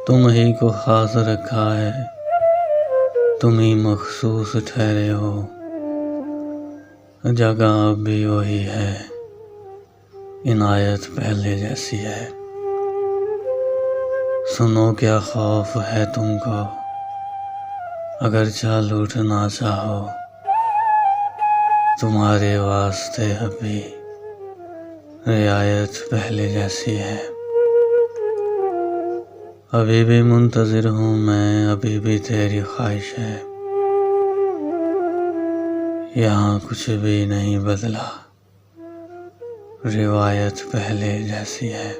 तुम ही को खास रखा है, तुम ही मखसूस ठहरे हो। जगह अब भी वही है, इनायत पहले जैसी है। सुनो क्या खौफ है तुमको, अगर चाल उठना चाहो, तुम्हारे वास्ते अभी रियायत पहले जैसी है। अभी भी मुंतज़िर हूँ मैं, अभी भी तेरी ख्वाहिश है। यहाँ कुछ भी नहीं बदला, रिवायत पहले जैसी है।